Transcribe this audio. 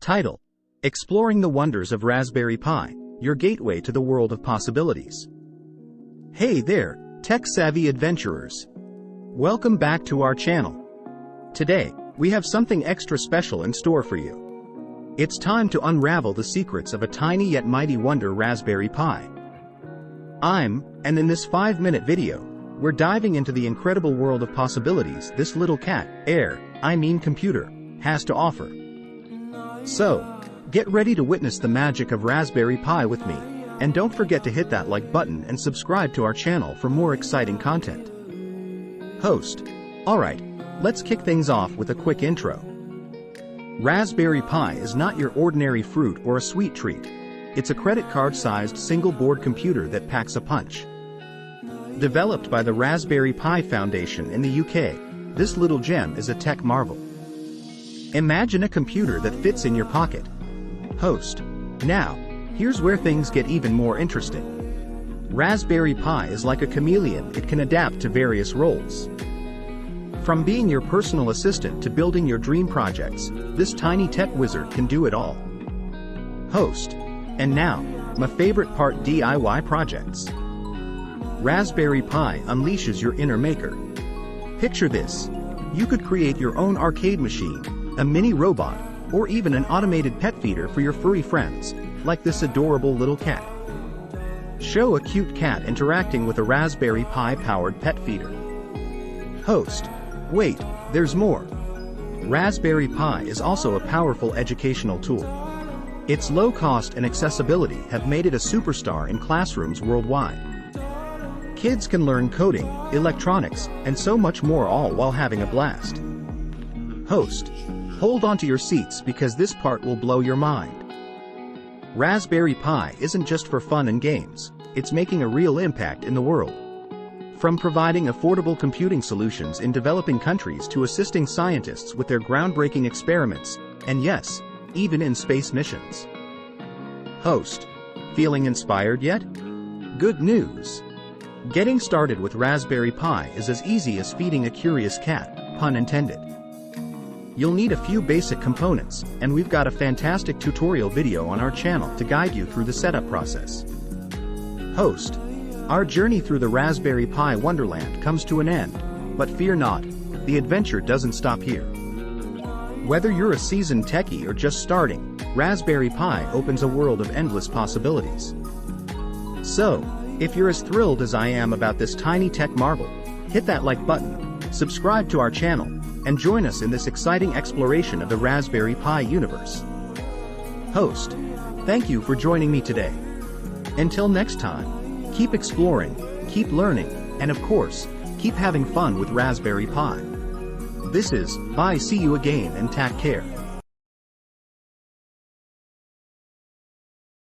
Title: Exploring the Wonders of Raspberry Pi, your gateway to the world of possibilities. Hey there, tech-savvy adventurers. Welcome back to our channel. Today, we have something extra special in store for you. It's time to unravel the secrets of a tiny yet mighty wonder, Raspberry Pi. And in this 5-minute video, we're diving into the incredible world of possibilities this little computer, has to offer. So, get ready to witness the magic of Raspberry Pi with me, and don't forget to hit that like button and subscribe to our channel for more exciting content. Host. Alright, let's kick things off with a quick intro. Raspberry Pi is not your ordinary fruit or a sweet treat. It's a credit card-sized single-board computer that packs a punch. Developed by the Raspberry Pi Foundation in the UK, this little gem is a tech marvel. Imagine a computer that fits in your pocket. Host. Now, here's where things get even more interesting. Raspberry Pi is like a chameleon. It can adapt to various roles. From being your personal assistant to building your dream projects, this tiny tech wizard can do it all. Host. And now, my favorite part: DIY projects. Raspberry Pi unleashes your inner maker. Picture this. You could create your own arcade machine, a mini robot, or even an automated pet feeder for your furry friends, like this adorable little cat. Show a cute cat interacting with a Raspberry Pi-powered pet feeder. Host. Wait, there's more. Raspberry Pi is also a powerful educational tool. Its low cost and accessibility have made it a superstar in classrooms worldwide. Kids can learn coding, electronics, and so much more, all while having a blast. Host. Hold on to your seats because this part will blow your mind. Raspberry Pi isn't just for fun and games, it's making a real impact in the world. From providing affordable computing solutions in developing countries to assisting scientists with their groundbreaking experiments, and yes, even in space missions. Host. Feeling inspired yet? Good news! Getting started with Raspberry Pi is as easy as feeding a curious cat, pun intended. You'll need a few basic components, and we've got a fantastic tutorial video on our channel to guide you through the setup process. Host. Our journey through the Raspberry Pi wonderland comes to an end, but fear not, the adventure doesn't stop here. Whether you're a seasoned techie or just starting, Raspberry Pi opens a world of endless possibilities. So, if you're as thrilled as I am about this tiny tech marvel, hit that like button, subscribe to our channel, and join us in this exciting exploration of the Raspberry Pi universe. Host. Thank you for joining me today. Until next time, keep exploring, keep learning, and of course, keep having fun with Raspberry Pi. This is, bye, see you again, and take care.